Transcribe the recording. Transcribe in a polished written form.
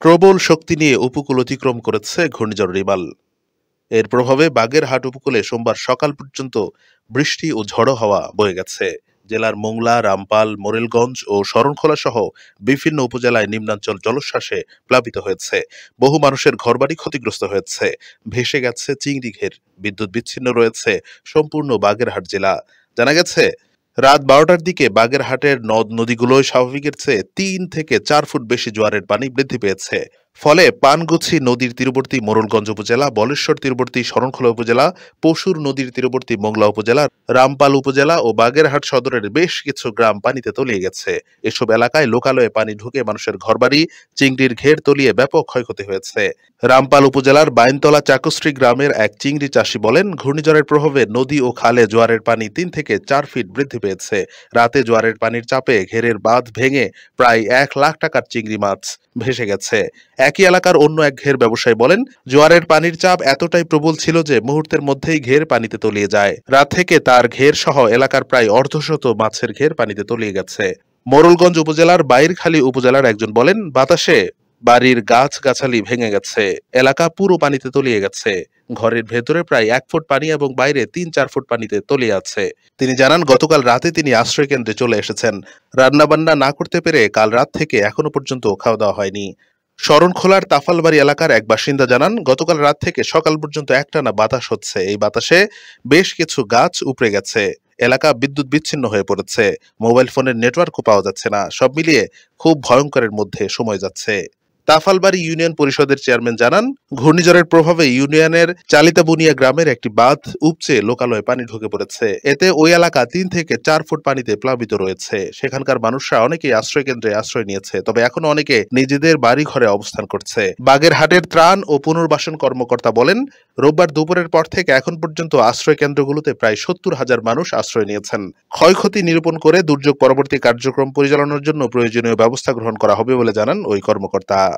প্রবল শক্তি নিয়ে উপকূল অতিক্রম করেছে ঘূর্ণিঝড় রিমাল। এর প্রভাবে বাগেরহাট উপকূলে সোমবার সকাল পর্যন্ত বৃষ্টি ও ঝড়ো হাওয়া বয়ে গেছে। জেলার মোংলা, রামপাল, মোরেলগঞ্জ ও শরণখোলা সহ বিভিন্ন উপজেলায় নিম্নাঞ্চল জলোচ্ছ্বাসে প্লাবিত হয়েছে। বহু মানুষের ঘরবাড়ি ক্ষতিগ্রস্ত হয়েছে। ভেসে গেছে চিংড়ি ঘের। বিদ্যুৎ বিচ্ছিন্ন রয়েছে সম্পূর্ণ বাগেরহাট জেলা। জানা গেছে, রাত ১২টার দিকে বাগেরহাটের নদ নদীগুলোয় স্বাভাবিকের চেয়ে ৩ থেকে ৪ ফুট বেশি জোয়ারের পানি বৃদ্ধি পেয়েছে। ফলে পানগুছি নদীর তীরবর্তী মোরেলগঞ্জ উপজেলা, বলেশ্বর তীরবর্তী শরণখোলা উপজেলা, পশুর নদীর তীরবর্তী মোংলা উপজেলা, রামপাল উপজেলা ও বাগেরহাট সদরের বেশ কিছু গ্রাম পানিতে তলিয়ে গেছে। এসব এলাকায় লোকালয়ে পানি ঢুকে মানুষের ঘরবাড়ি, চিংড়ির ঘের তলিয়ে ব্যাপক ক্ষয়ক্ষতি হয়েছে। রামপাল উপজেলার বাইনতলা চাকুশ্রী গ্রামের এক চিংড়ি চাষী বলেন, ঘূর্ণিঝড়ের প্রভাবে নদী ও খালে জোয়ারের পানি ৩ থেকে ৪ ফিট বৃদ্ধি পেয়েছে। রাতে জোয়ারের পানির চাপে ঘেরের বাঁধ ভেঙে প্রায় ১ লাখ টাকার চিংড়ি মাছ ভেসে গেছে। একই এলাকার অন্য এক ঘের ব্যবসায়ী বলেন, জোয়ারের পানির চাপ এতটাই প্রবল ছিল যে মুহূর্তের মধ্যেই ঘের পানিতে তলিয়ে যায়। রাত থেকে তার ঘের সহ এলাকার প্রায় অর্ধশত মাছের ঘের পানিতে তলিয়ে গেছে। মোরেলগঞ্জ উপজেলার বাইরখালী উপজেলার একজন বলেন, বাতাসে বাড়ির গাছ-গাছালি ভেঙে গেছে। এলাকা পুরো পানিতে তলিয়ে গেছে। ঘরের ভেতরে প্রায় ১ ফুট পানি এবং বাইরে ৩-৪ ফুট পানিতে তলিয়ে আছে। তিনি জানান, গতকাল রাতে তিনি আশ্রয় কেন্দ্রে চলে এসেছেন। রান্নাবান্না না করতে পেরে কাল রাত থেকে এখনো পর্যন্ত খাওয়া দাওয়া হয়নি। শরণখোলার তাফালবাড়ি এলাকার এক বাসিন্দা জানান, গতকাল রাত থেকে সকাল পর্যন্ত একটানা বাতাস হচ্ছে। এই বাতাসে বেশ কিছু গাছ উপড়ে গেছে। এলাকা বিদ্যুৎ বিচ্ছিন্ন হয়ে পড়েছে। মোবাইল ফোনের নেটওয়ার্কও পাওয়া যাচ্ছে না। সব মিলিয়ে খুব ভয়ঙ্করের মধ্যে সময় যাচ্ছে। তাফালবাড়ি ইউনিয়ন পরিষদের চেয়ারম্যান জানান, ঘূর্ণিঝড়ের প্রভাবে ইউনিয়নের চালিতাবুনিয়া গ্রামের একটি বাঁধ উপচে লোকালয়ে পানি ঢুকে পড়েছে। এতে ওই এলাকা ৩ থেকে ৪ ফুট পানিতে প্লাবিত রয়েছে। সেখানকার মানুষরা অনেকেই আশ্রয় কেন্দ্রে আশ্রয় নিয়েছে, তবে এখনো অনেকে নিজেদের বাড়ি ঘরে অবস্থান করছে। বাগেরহাটের ত্রাণ ও পুনর্বাসন কর্মকর্তা বলেন, রোববার দুপুরের পর থেকে এখন পর্যন্ত আশ্রয় কেন্দ্রগুলোতে প্রায় ৭০,০০০ মানুষ আশ্রয় নিয়েছেন। ক্ষয়ক্ষতি নিরূপণ করে দুর্যোগ পরবর্তী কার্যক্রম পরিচালনার জন্য প্রয়োজনীয় ব্যবস্থা গ্রহণ করা হবে বলে জানান ওই কর্মকর্তা।